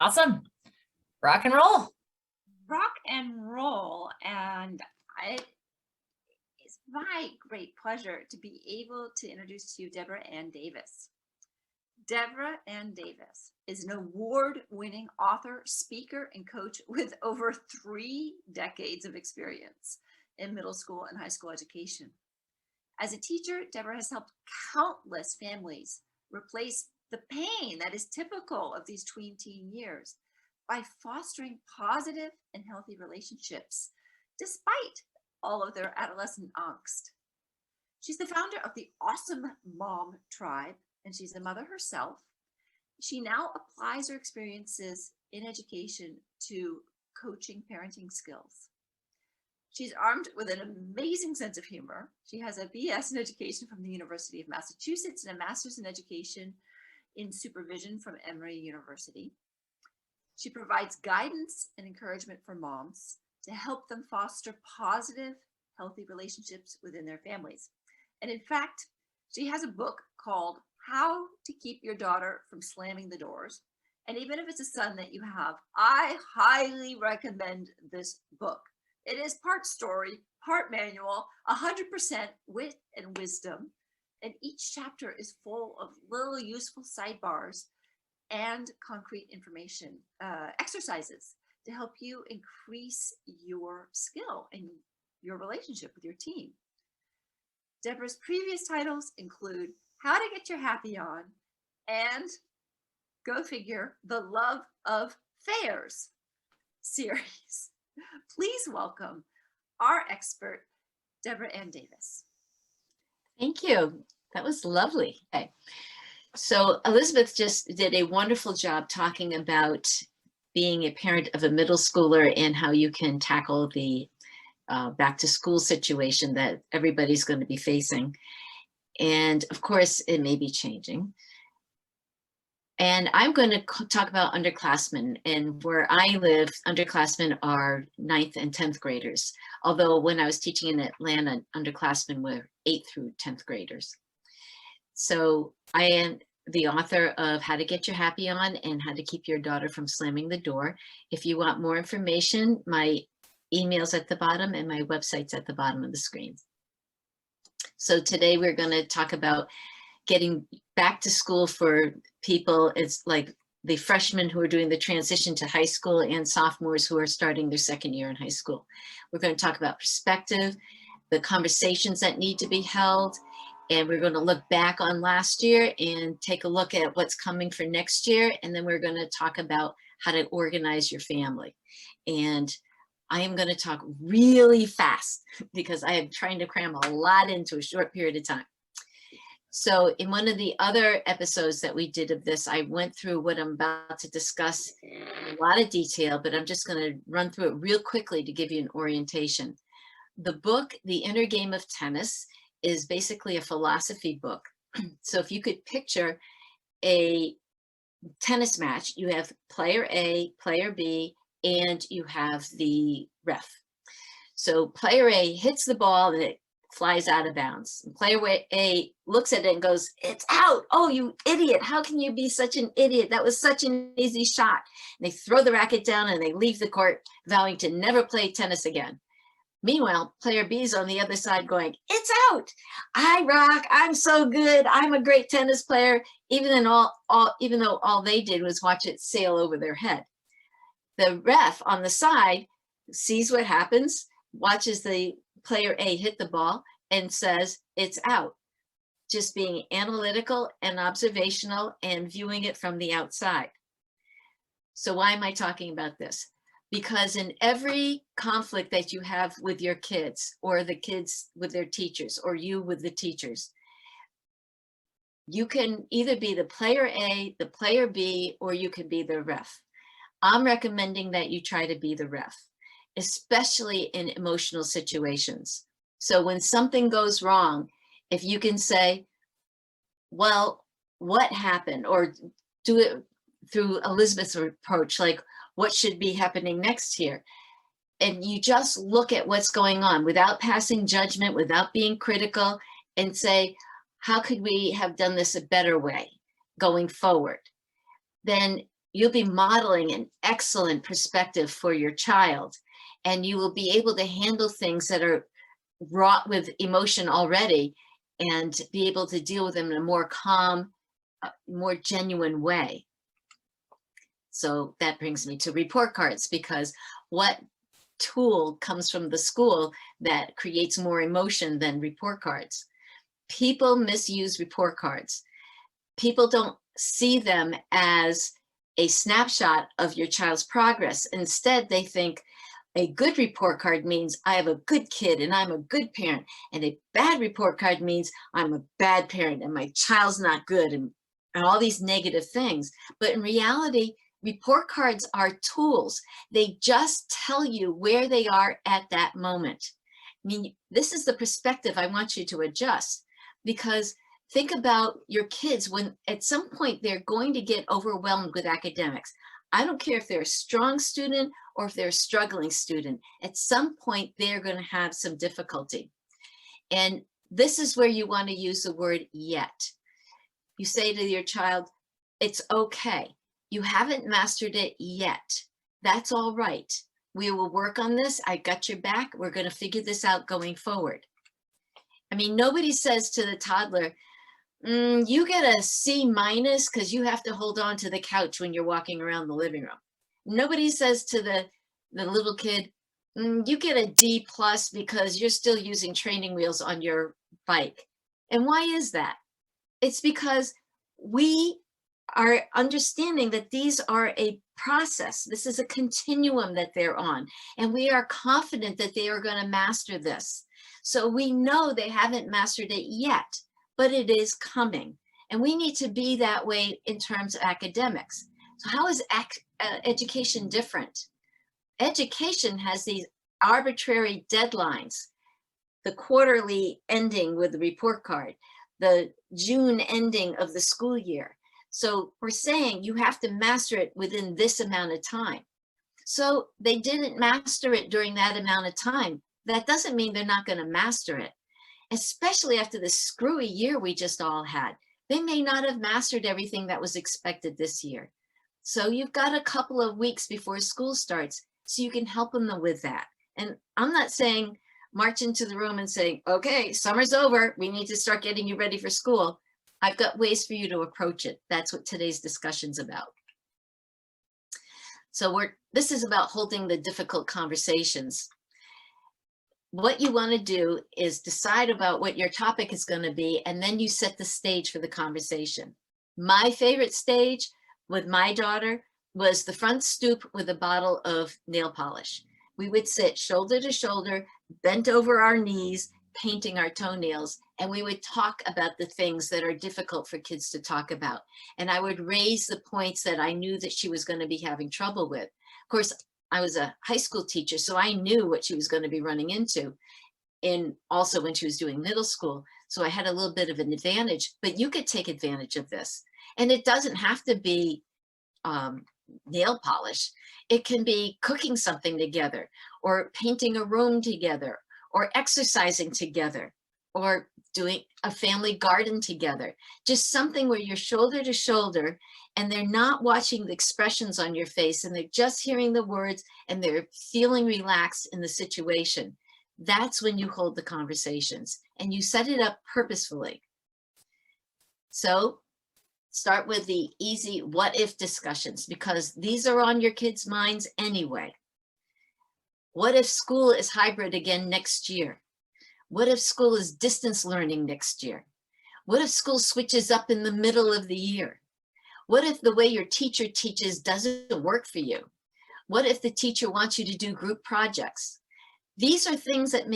Awesome. Rock and roll. Rock and roll. And it's my great pleasure to be able to introduce to you Deborah Ann Davis. Deborah Ann Davis is an award-winning author, speaker, and coach with over 3 decades of experience in middle school and high school education. As a teacher, Deborah has helped countless families replace the pain that is typical of these tween-teen years by fostering positive and healthy relationships, despite all of their adolescent angst. She's the founder of the Awesome Mom Tribe, and she's a mother herself. She now applies her experiences in education to coaching parenting skills. She's armed with an amazing sense of humor. She has a BS in education from the University of Massachusetts and a master's in education in supervision from Emory University. She provides guidance and encouragement for moms to help them foster positive, healthy relationships within their families. And in fact, she has a book called How to Keep Your Daughter from Slamming the Doors. And even if it's a son that you have, I highly recommend this book. It is part story, part manual, 100% wit and wisdom. And each chapter is full of little useful sidebars and concrete information, exercises to help you increase your skill and your relationship with your team. Deborah's previous titles include How to Get Your Happy On and, go figure, The Love of Fairs series. Please welcome our expert, Deborah Ann Davis. Thank you. That was lovely. Okay. So Elizabeth just did a wonderful job talking about being a parent of a middle schooler and how you can tackle the back to school situation that everybody's going to be facing. And of course, it may be changing. And I'm going to talk about underclassmen. And where I live, underclassmen are 9th and 10th graders. Although when I was teaching in Atlanta, underclassmen were 8th through 10th graders. So I am the author of How to Get Your Happy On and How to Keep Your Daughter from Slamming the Door. If you want more information, my email's at the bottom and my website's at the bottom of the screen. So today we're going to talk about getting back to school for people. It's like the freshmen who are doing the transition to high school and sophomores who are starting their second year in high school. We're going to talk about perspective, the conversations that need to be held, and we're going to look back on last year and take a look at what's coming for next year. And then we're going to talk about how to organize your family. And I am going to talk really fast because I am trying to cram a lot into a short period of time. So in one of the other episodes that we did of this, I went through what I'm about to discuss in a lot of detail, but I'm just going to run through it real quickly to give you an orientation. The book, The Inner Game of Tennis, is basically a philosophy book. So if you could picture a tennis match, you have player A, player B, and you have the ref. So player A hits the ball and it flies out of bounds. And player A looks at it and goes, "It's out. Oh, you idiot. How can you be such an idiot? That was such an easy shot." And they throw the racket down and they leave the court, vowing to never play tennis again. Meanwhile, player B is on the other side going, "It's out. I rock. I'm so good. I'm a great tennis player," even though all they did was watch it sail over their head. The ref on the side sees what happens, watches the player A hit the ball and says, "It's out." Just being analytical and observational and viewing it from the outside. So why am I talking about this? Because in every conflict that you have with your kids or the kids with their teachers or you with the teachers, you can either be the player A, the player B, or you can be the ref. I'm recommending that you try to be the ref, especially in emotional situations. So when something goes wrong, if you can say, "Well, what happened?" or do it through Elizabeth's approach, like, "What should be happening next here?" And you just look at what's going on without passing judgment, without being critical, and say, "How could we have done this a better way going forward?" Then you'll be modeling an excellent perspective for your child, and you will be able to handle things that are wrought with emotion already and be able to deal with them in a more calm, more genuine way. So that brings me to report cards, because what tool comes from the school that creates more emotion than report cards? People misuse report cards. People don't see them as a snapshot of your child's progress. Instead, they think a good report card means I have a good kid and I'm a good parent, and a bad report card means I'm a bad parent and my child's not good, and all these negative things. But in reality, report cards are tools. They just tell you where they are at that moment. I mean, this is the perspective I want you to adjust, because think about your kids when at some point they're going to get overwhelmed with academics. I don't care if they're a strong student or if they're a struggling student. At some point, they're going to have some difficulty. And this is where you want to use the word yet. You say to your child, it's okay. You haven't mastered it yet. That's all right. We will work on this. I got your back. We're going to figure this out going forward. I mean, nobody says to the toddler, you get a C- because you have to hold on to the couch when you're walking around the living room. Nobody says to the little kid, you get a D+ because you're still using training wheels on your bike. And why is that? It's because we are understanding that these are a process. This is a continuum that they're on, and we are confident that they are going to master this. So we know they haven't mastered it yet, but it is coming. And we need to be that way in terms of academics. So how is education different? Education has these arbitrary deadlines, the quarterly ending with the report card, the June ending of the school year. So we're saying you have to master it within this amount of time. So they didn't master it during that amount of time. That doesn't mean they're not going to master it, especially after the screwy year we just all had. They may not have mastered everything that was expected this year. So you've got a couple of weeks before school starts, so you can help them with that. And I'm not saying march into the room and say, okay, summer's over, we need to start getting you ready for school. I've got ways for you to approach it. That's what today's discussion's about. So this is about holding the difficult conversations. What you want to do is decide about what your topic is going to be, and then you set the stage for the conversation. My favorite stage with my daughter was the front stoop with a bottle of nail polish. We would sit shoulder to shoulder, bent over our knees, painting our toenails, and we would talk about the things that are difficult for kids to talk about. And I would raise the points that I knew that she was going to be having trouble with. Of course, I was a high school teacher, so I knew what she was going to be running into, and also when she was doing middle school. So I had a little bit of an advantage, but you could take advantage of this. And it doesn't have to be nail polish. It can be cooking something together, or painting a room together, or exercising together, or doing a family garden together. Just something where you're shoulder to shoulder and they're not watching the expressions on your face, and they're just hearing the words and they're feeling relaxed in the situation. That's when you hold the conversations and you set it up purposefully. So start with the easy what if discussions, because these are on your kids' minds anyway. What if school is hybrid again next year? What if school is distance learning next year? What if school switches up in the middle of the year? What if the way your teacher teaches doesn't work for you? What if the teacher wants you to do group projects? These are things that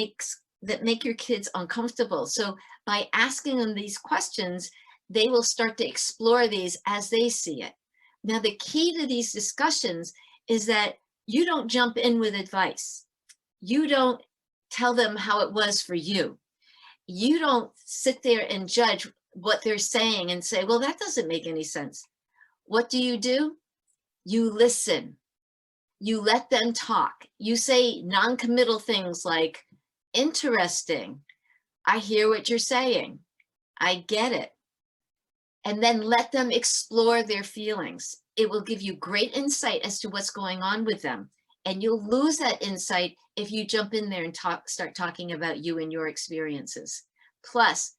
make your kids uncomfortable. So by asking them these questions, they will start to explore these as they see it. Now, the key to these discussions is that you don't jump in with advice. You don't tell them how it was for you. You don't sit there and judge what they're saying and say, well, that doesn't make any sense. What do? You listen. You let them talk. You say non-committal things like, interesting. I hear what you're saying. I get it. and then let them explore their feelings. It will give you great insight as to what's going on with them. And you'll lose that insight if you jump in there and start talking about you and your experiences. Plus,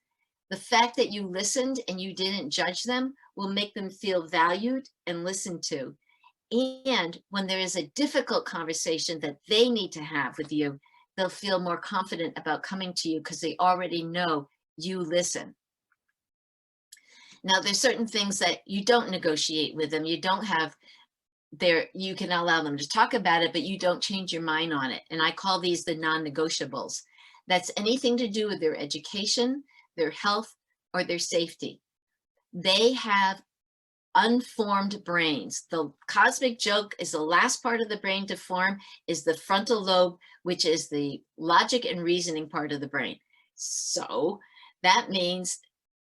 the fact that you listened and you didn't judge them will make them feel valued and listened to. And when there is a difficult conversation that they need to have with you, they'll feel more confident about coming to you because they already know you listen. Now, there's certain things that you don't negotiate with them. You don't have you can allow them to talk about it, but you don't change your mind on it. And I call these the non-negotiables. That's anything to do with their education, their health, or their safety. They have unformed brains. The cosmic joke is the last part of the brain to form is the frontal lobe, which is the logic and reasoning part of the brain. So that means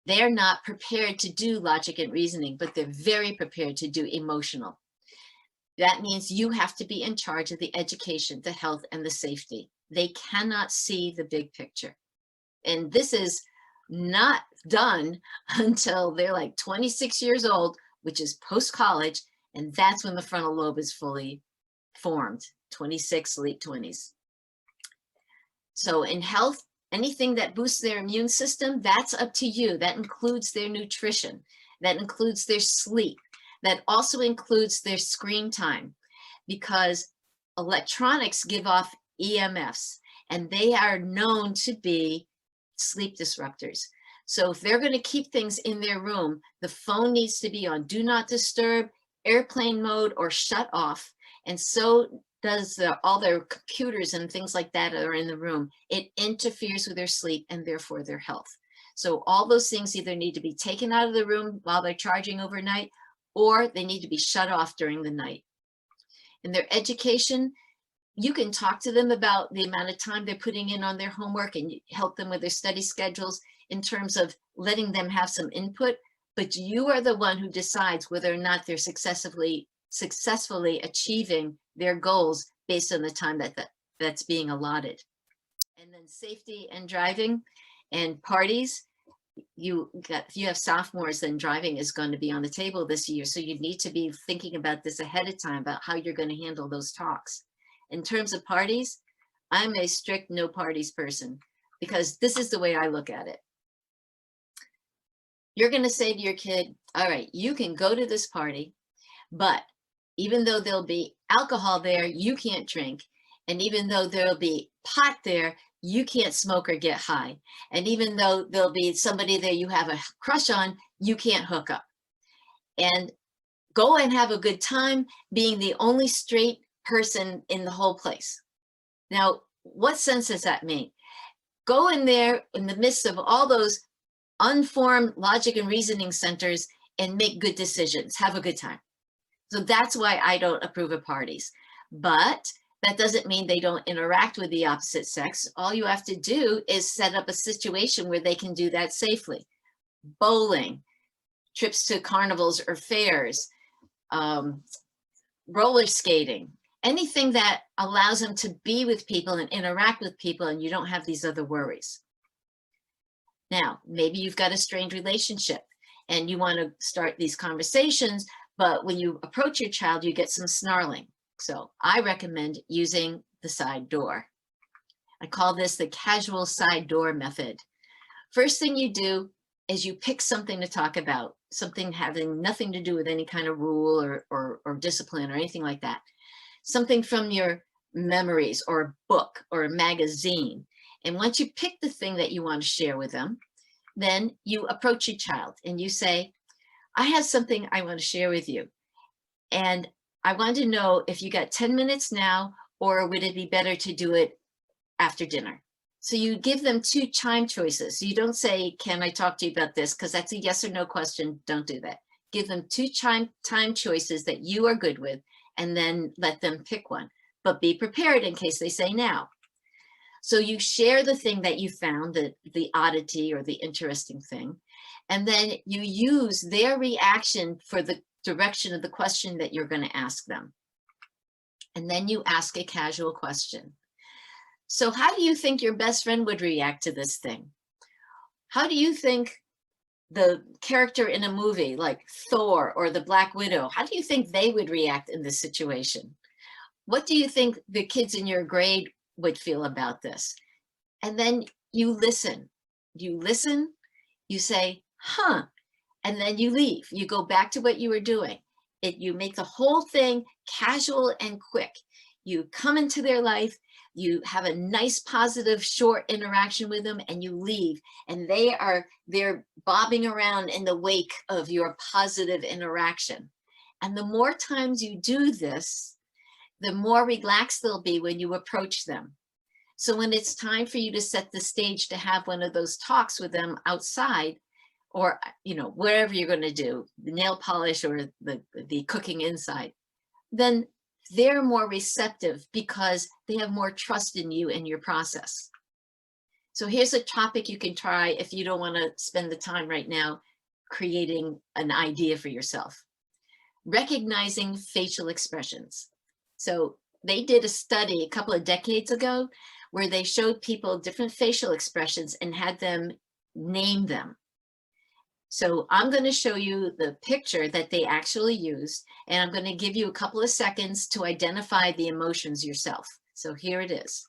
they're not prepared to do logic and reasoning, but they're very prepared to do emotional. That means you have to be in charge of the education, the health, and the safety. They cannot see the big picture. And this is not done until they're like 26 years old, which is post-college, and that's when the frontal lobe is fully formed, 26, late 20s. So in health, anything that boosts their immune system, that's up to you. That includes their nutrition. That includes their sleep. That also includes their screen time, because electronics give off EMFs, and they are known to be sleep disruptors. So if they're going to keep things in their room, the phone needs to be on do not disturb, airplane mode, or shut off. And so does all their computers and things like that are in the room. It interferes with their sleep and therefore their health. So all those things either need to be taken out of the room while they're charging overnight, or they need to be shut off during the night. In their education, you can talk to them about the amount of time they're putting in on their homework and help them with their study schedules in terms of letting them have some input, but you are the one who decides whether or not they're successfully achieving their goals based on the time that's being allotted. And then safety and driving and parties. If you have sophomores, then driving is going to be on the table this year. So you need to be thinking about this ahead of time about how you're going to handle those talks. In terms of parties, I'm a strict no parties person because this is the way I look at it. You're going to say to your kid, all right, you can go to this party, but even though there'll be alcohol there, you can't drink. And even though there'll be pot there, you can't smoke or get high. And even though there'll be somebody there you have a crush on, you can't hook up. And go and have a good time being the only straight person in the whole place. Now, what sense does that make? Go in there in the midst of all those unformed logic and reasoning centers and make good decisions. Have a good time. So that's why I don't approve of parties. But that doesn't mean they don't interact with the opposite sex. All you have to do is set up a situation where they can do that safely. Bowling, trips to carnivals or fairs, roller skating, anything that allows them to be with people and interact with people and you don't have these other worries. Now, maybe you've got a strained relationship and you want to start these conversations, but when you approach your child, you get some snarling. So I recommend using the side door. I call this the casual side door method. First thing you do is you pick something to talk about, something having nothing to do with any kind of rule or discipline or anything like that. Something from your memories or a book or a magazine. And once you pick the thing that you want to share with them, then you approach your child and you say, I have something I want to share with you. And I want to know if you got 10 minutes now, or would it be better to do it after dinner? So you give them two time choices. You don't say, can I talk to you about this? Because that's a yes or no question. Don't do that. Give them two time choices that you are good with, and then let them pick one. But be prepared in case they say now. So you share the thing that you found, the oddity or the interesting thing, and then you use their reaction for the direction of the question that you're going to ask them. And then you ask a casual question. So how do you think your best friend would react to this thing? How do you think the character in a movie like Thor or the Black Widow, how do you think they would react in this situation? What do you think the kids in your grade would feel about this? And then you listen. You listen, you say, huh, and then you leave. You go back to what you were doing. You make the whole thing casual and quick. You come into their life, you have a nice, positive, short interaction with them, and you leave. And they're bobbing around in the wake of your positive interaction. And the more times you do this, the more relaxed they'll be when you approach them. So when it's time for you to set the stage to have one of those talks with them outside, or wherever you're going to do the nail polish or the cooking inside, then they're more receptive because they have more trust in you and your process. So here's a topic you can try if you don't want to spend the time right now creating an idea for yourself. Recognizing facial expressions. So they did a study a couple of decades ago where they showed people different facial expressions and had them name them. So I'm going to show you the picture that they actually used, and I'm going to give you a couple of seconds to identify the emotions yourself. So here it is.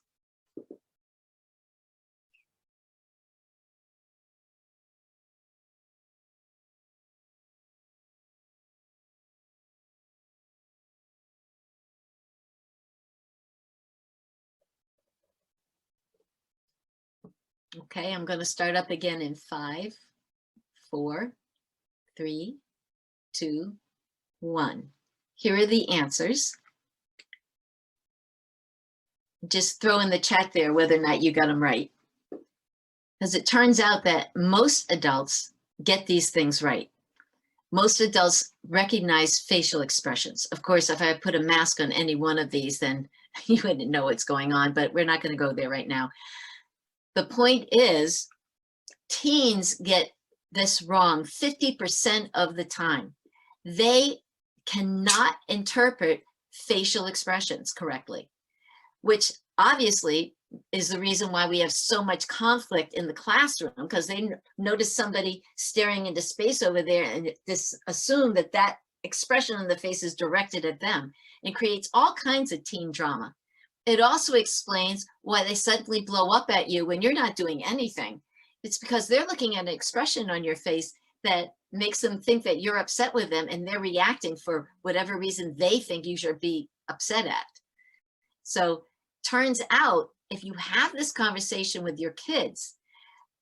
Okay, I'm going to start up again in 5, 4, 3, 2, 1. Here are the answers. Just throw in the chat there whether or not you got them right. Because it turns out that most adults get these things right. Most adults recognize facial expressions. Of course, if I put a mask on any one of these, then you wouldn't know what's going on, but we're not going to go there right now. The point is, teens get this wrong 50% of the time. They cannot interpret facial expressions correctly, which obviously is the reason why we have so much conflict in the classroom, because they notice somebody staring into space over there and just assume that that expression on the face is directed at them, and creates all kinds of teen drama. It also explains why they suddenly blow up at you when you're not doing anything. It's because they're looking at an expression on your face that makes them think that you're upset with them, and they're reacting for whatever reason they think you should be upset at. So turns out, if you have this conversation with your kids,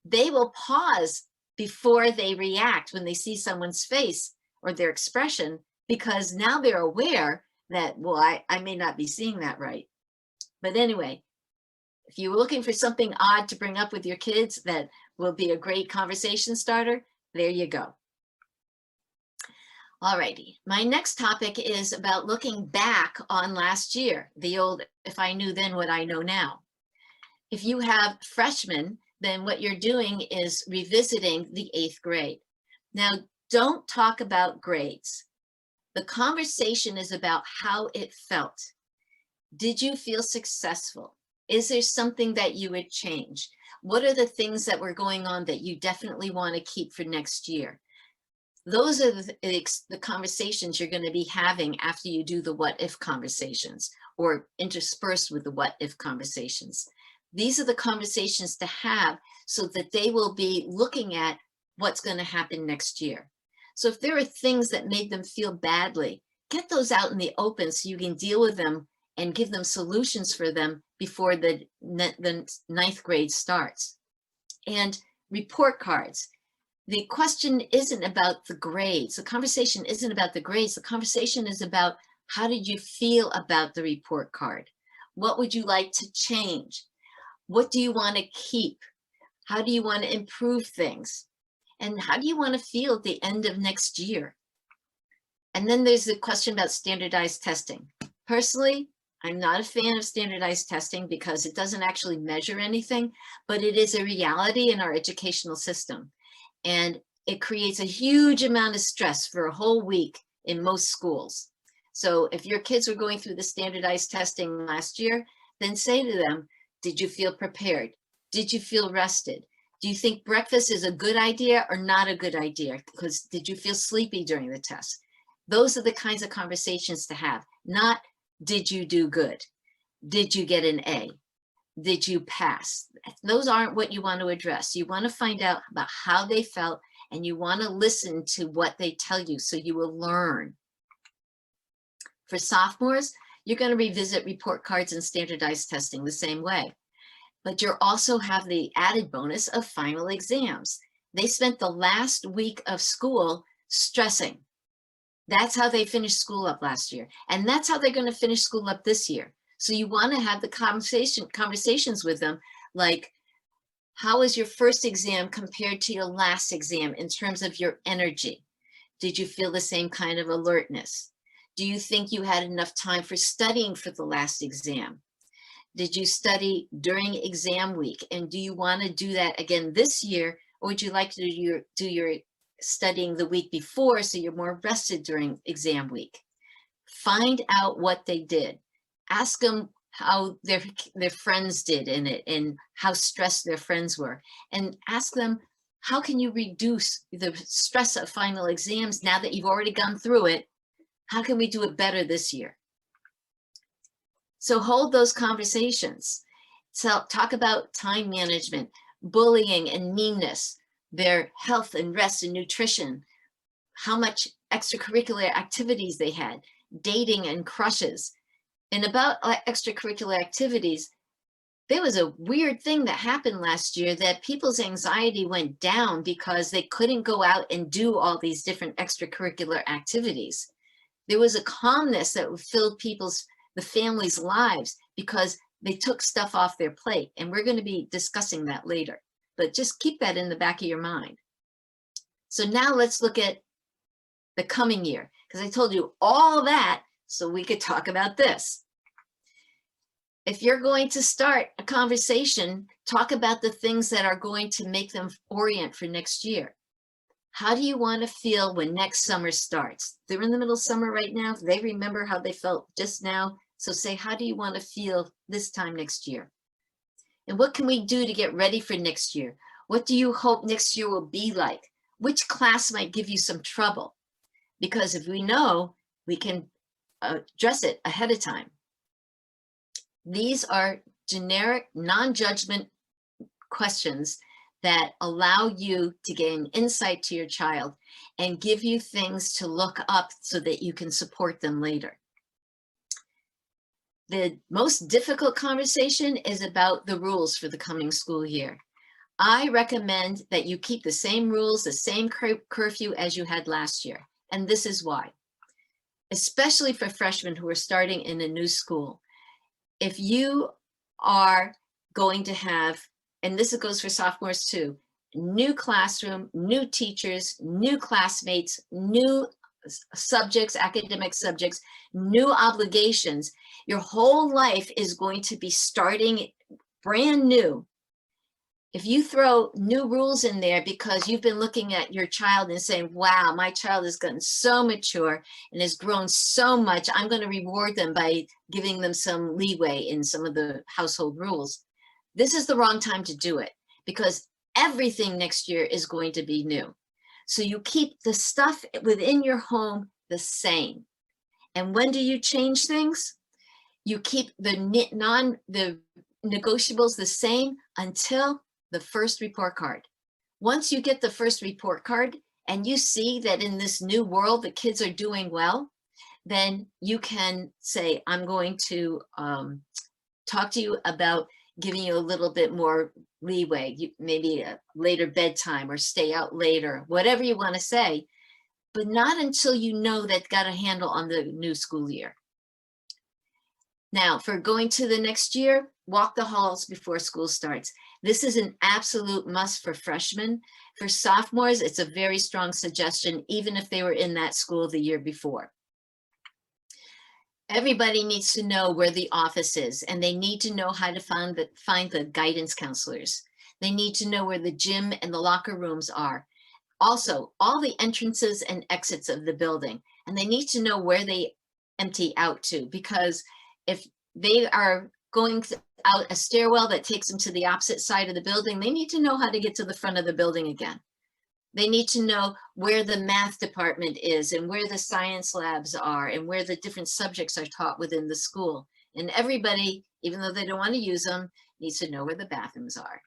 they will pause before they react when they see someone's face or their expression, because now they're aware that, well, I may not be seeing that right. But anyway, if you're looking for something odd to bring up with your kids that will be a great conversation starter, there you go. All righty, my next topic is about looking back on last year, the old, if I knew then what I know now. If you have freshmen, then what you're doing is revisiting the 8th grade. Now, don't talk about grades. The conversation is about how it felt. Did you feel successful? Is there something that you would change? What are the things that were going on that you definitely want to keep for next year? Those are the conversations you're going to be having after you do the what if conversations, or interspersed with the what if conversations. These are the conversations to have so that they will be looking at what's going to happen next year. So if there are things that made them feel badly, get those out in the open so you can deal with them and give them solutions for them before the 9th grade starts. And report cards. The question isn't about the grades. The conversation isn't about the grades. The conversation is about, how did you feel about the report card? What would you like to change? What do you want to keep? How do you want to improve things? And how do you want to feel at the end of next year? And then there's the question about standardized testing. Personally, I'm not a fan of standardized testing because it doesn't actually measure anything, but it is a reality in our educational system. And it creates a huge amount of stress for a whole week in most schools. So if your kids were going through the standardized testing last year, then say to them, did you feel prepared? Did you feel rested? Do you think breakfast is a good idea or not a good idea? Because did you feel sleepy during the test? Those are the kinds of conversations to have, not did you do good? Did you get an A? Did you pass? Those aren't what you want to address. You want to find out about how they felt, and you want to listen to what they tell you so you will learn. For sophomores, you're going to revisit report cards and standardized testing the same way. But you also have the added bonus of final exams. They spent the last week of school stressing. That's how they finished school up last year. And that's how they're going to finish school up this year. So you want to have the conversations with them, like, how was your first exam compared to your last exam in terms of your energy? Did you feel the same kind of alertness? Do you think you had enough time for studying for the last exam? Did you study during exam week? And do you want to do that again this year? Or would you like to do your studying the week before so you're more rested during exam week? Find out what they did. Ask them how their friends did in it and how stressed their friends were. And ask them, how can you reduce the stress of final exams now that you've already gone through it? How can we do it better this year? So hold those conversations. So talk about time management, bullying and meanness, their health and rest and nutrition, how much extracurricular activities they had, dating and crushes. And about extracurricular activities, there was a weird thing that happened last year that people's anxiety went down because they couldn't go out and do all these different extracurricular activities. There was a calmness that filled the families' lives because they took stuff off their plate. And we're going to be discussing that later, but just keep that in the back of your mind. So now let's look at the coming year, because I told you all that so we could talk about this. If you're going to start a conversation, talk about the things that are going to make them orient for next year. How do you want to feel when next summer starts? They're in the middle of summer right now. They remember how they felt just now. So say, how do you want to feel this time next year? And what can we do to get ready for next year? What do you hope next year will be like? Which class might give you some trouble? Because if we know, we can address it ahead of time. These are generic, non-judgment questions that allow you to gain insight to your child and give you things to look up so that you can support them later. The most difficult conversation is about the rules for the coming school year. I recommend that you keep the same rules, the same curfew as you had last year. And this is why. Especially for freshmen who are starting in a new school. If you are going to have, and this goes for sophomores too, new classroom, new teachers, new classmates, new subjects, academic subjects, new obligations, your whole life is going to be starting brand new. If you throw new rules in there because you've been looking at your child and saying, wow, my child has gotten so mature and has grown so much, I'm going to reward them by giving them some leeway in some of the household rules. This is the wrong time to do it because everything next year is going to be new. So you keep the stuff within your home the same. And when do you change things? You keep the negotiables the same until the first report card. Once you get the first report card and you see that in this new world, the kids are doing well, then you can say, I'm going to talk to you about giving you a little bit more leeway, maybe a later bedtime or stay out later, whatever you want to say, but not until you know that got a handle on the new school year. Now, for going to the next year, walk the halls before school starts. This is an absolute must for freshmen. For sophomores, it's a very strong suggestion, even if they were in that school the year before. Everybody needs to know where the office is, and they need to know how to find the guidance counselors. They need to know where the gym and the locker rooms are. Also, all the entrances and exits of the building, and they need to know where they empty out to, because if they are going out a stairwell that takes them to the opposite side of the building, they need to know how to get to the front of the building again. They need to know where the math department is and where the science labs are and where the different subjects are taught within the school. And everybody, even though they don't want to use them, needs to know where the bathrooms are.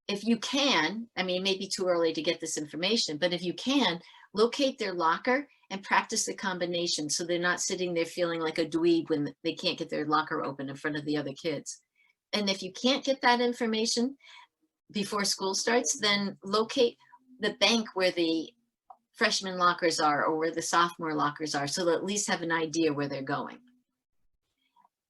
If you can, I mean, it may be too early to get this information, but if you can, locate their locker and practice the combination so they're not sitting there feeling like a dweeb when they can't get their locker open in front of the other kids. And if you can't get that information before school starts, then locate the bank where the freshman lockers are or where the sophomore lockers are, so they'll at least have an idea where they're going.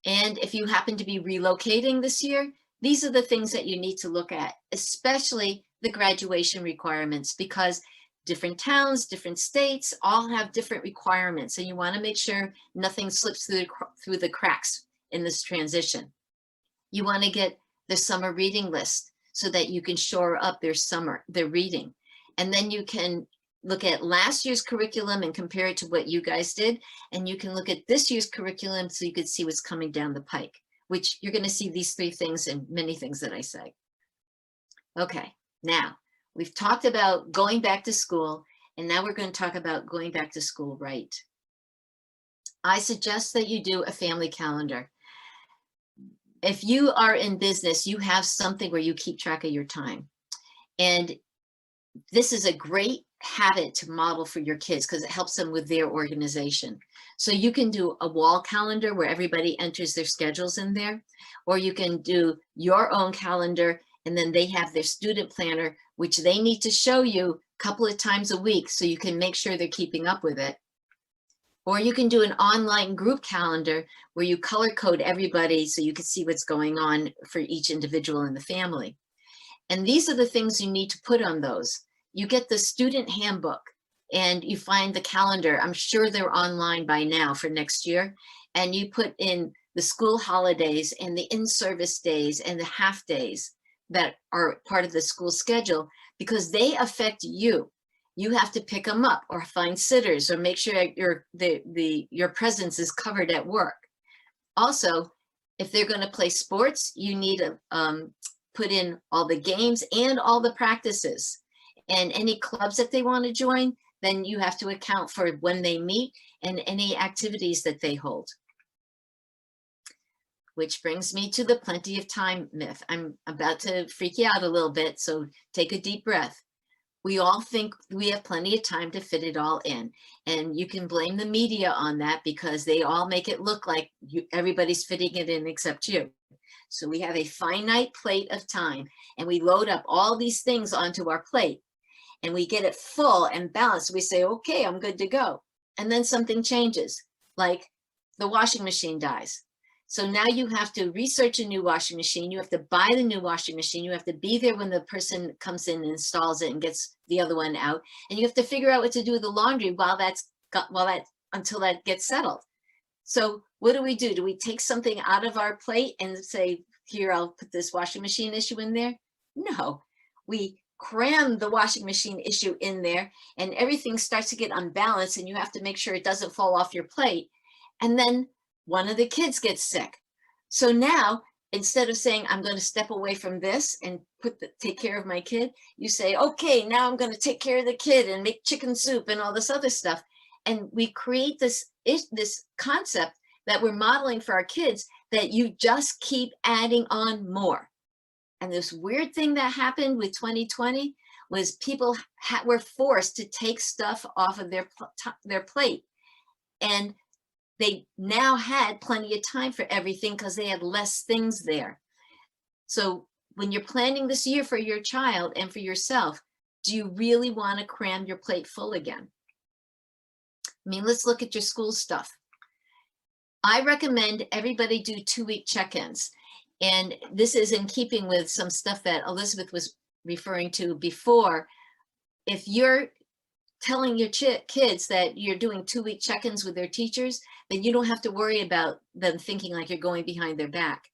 And if you happen to be relocating this year, these are the things that you need to look at, especially the graduation requirements, because different towns, different states all have different requirements, and you want to make sure nothing slips through the cracks in this transition. You want to get the summer reading list so that you can shore up their reading. And then you can look at last year's curriculum and compare it to what you guys did. And you can look at this year's curriculum so you can see what's coming down the pike, which you're going to see these 3 things and many things that I say. Okay, now we've talked about going back to school, and now we're going to talk about going back to school right. I suggest that you do a family calendar. If you are in business, you have something where you keep track of your time. And this is a great habit to model for your kids because it helps them with their organization. So you can do a wall calendar where everybody enters their schedules in there, or you can do your own calendar and then they have their student planner, which they need to show you a couple of times a week so you can make sure they're keeping up with it. Or you can do an online group calendar where you color code everybody so you can see what's going on for each individual in the family. And these are the things you need to put on those. You get the student handbook and you find the calendar. I'm sure they're online by now for next year. And you put in the school holidays and the in-service days and the half days that are part of the school schedule because they affect you. You have to pick them up or find sitters or make sure your presence is covered at work. Also, if they're going to play sports, you need to put in all the games and all the practices. And any clubs that they want to join, then you have to account for when they meet and any activities that they hold. Which brings me to the plenty of time myth. I'm about to freak you out a little bit, so take a deep breath. We all think we have plenty of time to fit it all in. And you can blame the media on that because they all make it look like everybody's fitting it in except you. So we have a finite plate of time and we load up all these things onto our plate and we get it full and balanced. We say, okay, I'm good to go. And then something changes, like the washing machine dies. So now you have to research a new washing machine. You have to buy the new washing machine. You have to be there when the person comes in and installs it and gets the other one out. And you have to figure out what to do with the laundry until that gets settled. So what do? Do we take something out of our plate and say, here, I'll put this washing machine issue in there? No, we cram the washing machine issue in there and everything starts to get unbalanced and you have to make sure it doesn't fall off your plate. And then one of the kids gets sick. So now, instead of saying, I'm going to step away from this and take care of my kid, you say, okay, now I'm going to take care of the kid and make chicken soup and all this other stuff. And we create this concept that we're modeling for our kids that you just keep adding on more. And this weird thing that happened with 2020 was people were forced to take stuff off of their plate. And they now had plenty of time for everything because they had less things there. So when you're planning this year for your child and for yourself, do you really want to cram your plate full again? I mean, let's look at your school stuff. I recommend everybody do 2-week check-ins. And this is in keeping with some stuff that Elizabeth was referring to before. If you're telling your kids that you're doing 2-week check-ins with their teachers, then you don't have to worry about them thinking like you're going behind their back.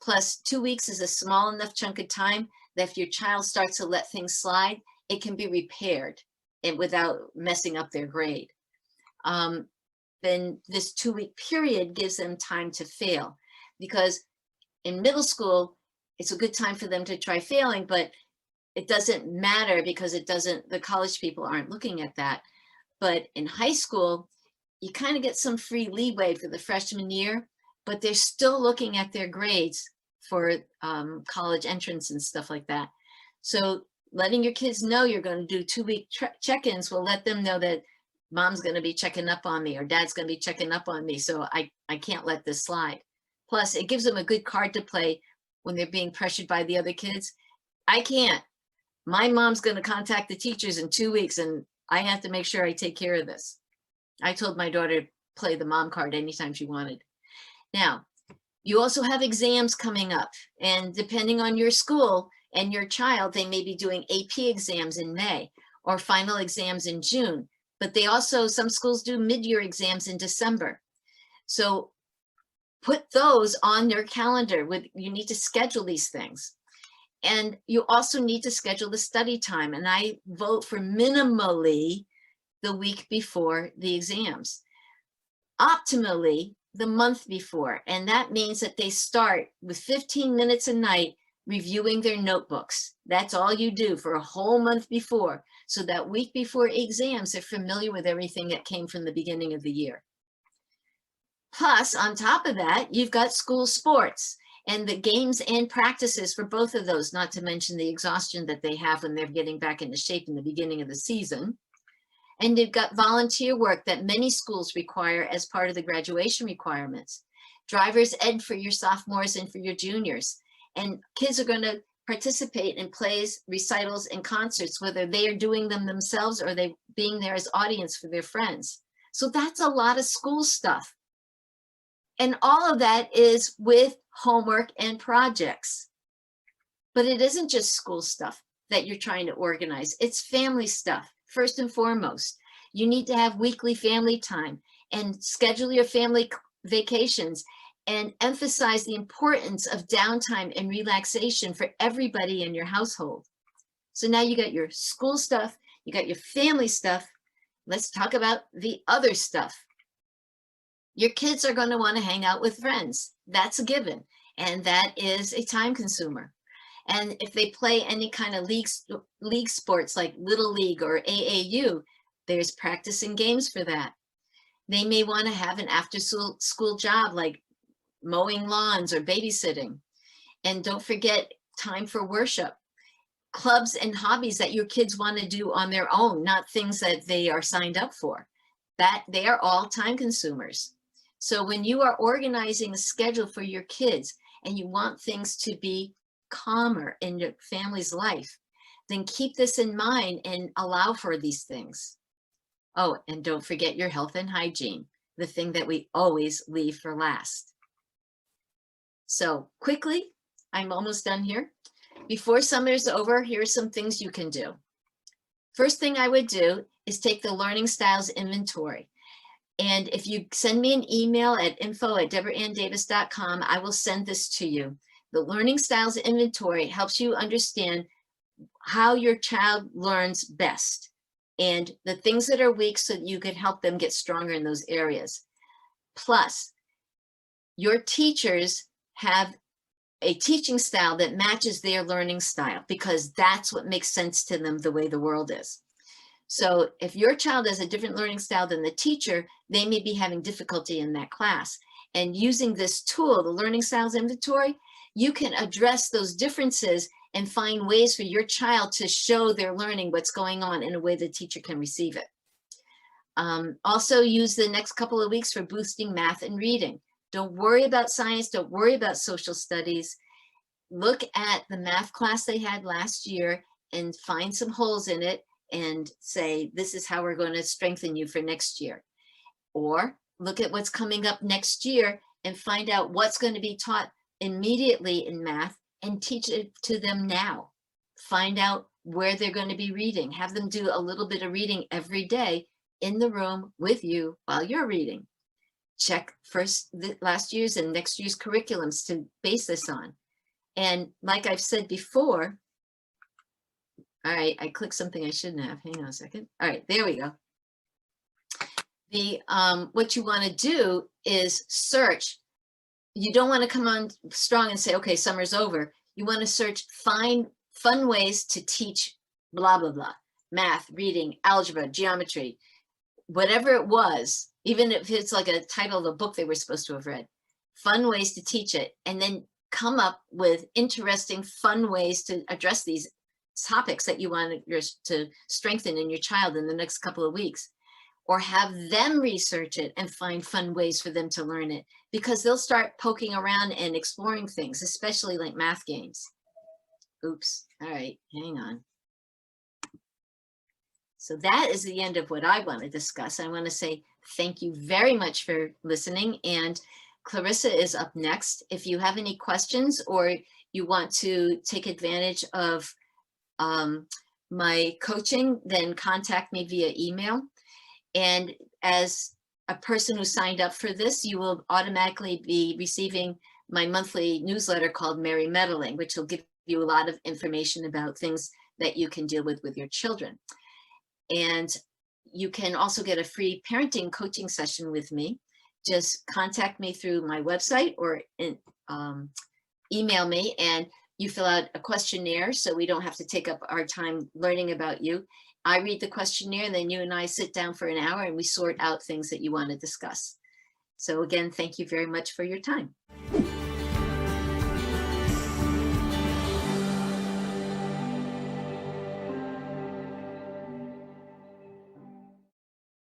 Plus, 2 weeks is a small enough chunk of time that if your child starts to let things slide, it can be repaired and without messing up their grade. Then this 2-week period gives them time to fail. because in middle school, it's a good time for them to try failing, but it doesn't matter because the college people aren't looking at that. But in high school, you kind of get some free leeway for the freshman year, but they're still looking at their grades for college entrance and stuff like that. So letting your kids know you're going to do 2-week check-ins will let them know that mom's going to be checking up on me or dad's going to be checking up on me. So I can't let this slide. Plus, it gives them a good card to play when they're being pressured by the other kids. I can't. My mom's going to contact the teachers in 2 weeks and I have to make sure I take care of this. I told my daughter to play the mom card anytime she wanted. Now, you also have exams coming up, and depending on your school and your child, they may be doing AP exams in May or final exams in June, but they also, some schools do mid-year exams in December. So put those on your calendar. You need to schedule these things. And you also need to schedule the study time. And I vote for minimally the week before the exams, optimally the month before. And that means that they start with 15 minutes a night reviewing their notebooks. That's all you do for a whole month before. So that week before exams, they're familiar with everything that came from the beginning of the year. Plus, on top of that, you've got school sports and the games and practices for both of those, not to mention the exhaustion that they have when they're getting back into shape in the beginning of the season. And you've got volunteer work that many schools require as part of the graduation requirements. Driver's ed for your sophomores and for your juniors. And kids are going to participate in plays, recitals, and concerts, whether they are doing them themselves or they being there as audience for their friends. So that's a lot of school stuff. And all of that is with homework and projects. But it isn't just school stuff that you're trying to organize. It's family stuff, first and foremost. You need to have weekly family time and schedule your family vacations and emphasize the importance of downtime and relaxation for everybody in your household. So now you got your school stuff, you got your family stuff. Let's talk about the other stuff. Your kids are going to want to hang out with friends. That's a given. And that is a time consumer. And if they play any kind of league sports like Little League or AAU, there's practice and games for that. They may want to have an after school job like mowing lawns or babysitting. And don't forget time for worship. Clubs and hobbies that your kids want to do on their own, not things that they are signed up for. That they are all time consumers. So when you are organizing a schedule for your kids and you want things to be calmer in your family's life, then keep this in mind and allow for these things. Oh, and don't forget your health and hygiene, the thing that we always leave for last. So quickly, I'm almost done here. Before summer's over, here are some things you can do. First thing I would do is take the learning styles inventory. And if you send me an email at info@deborahanndavis.com, I will send this to you. The learning styles inventory helps you understand how your child learns best and the things that are weak so that you can help them get stronger in those areas. Plus, your teachers have a teaching style that matches their learning style because that's what makes sense to them the way the world is. So if your child has a different learning style than the teacher, they may be having difficulty in that class. And using this tool, the Learning Styles Inventory, you can address those differences and find ways for your child to show their learning what's going on in a way the teacher can receive it. Also use the next couple of weeks for boosting math and reading. Don't worry about science, don't worry about social studies. Look at the math class they had last year and find some holes in it and say, this is how we're going to strengthen you for next year. Or look at what's coming up next year and find out what's going to be taught immediately in math and teach it to them now. Find out where they're going to be reading. Have them do a little bit of reading every day in the room with you while you're reading. Check last year's and next year's curriculums to base this on. And like I've said before, all right, I clicked something I shouldn't have. Hang on a second. All right, there we go. What you want to do is search you don't want to come on strong and say, okay, summer's over. You want to find fun ways to teach blah, blah, blah, math, reading, algebra, geometry, whatever it was, even if it's like a title of a book they were supposed to have read, fun ways to teach it, and then come up with interesting, fun ways to address these topics that you want to strengthen in your child in the next couple of weeks. Or have them research it and find fun ways for them to learn it, because they'll start poking around and exploring things, especially like math games. Oops, all right, hang on. So that is the end of what I want to discuss. I want to say thank you very much for listening, and Clarissa is up next. If you have any questions or you want to take advantage of my coaching, then contact me via email. And as a person who signed up for this, you will automatically be receiving my monthly newsletter called Merry Meddling, which will give you a lot of information about things that you can deal with your children. And you can also get a free parenting coaching session with me. Just contact me through my website or email me, and you fill out a questionnaire so we don't have to take up our time learning about you. I read the questionnaire, and then you and I sit down for an hour and we sort out things that you want to discuss. So again, thank you very much for your time.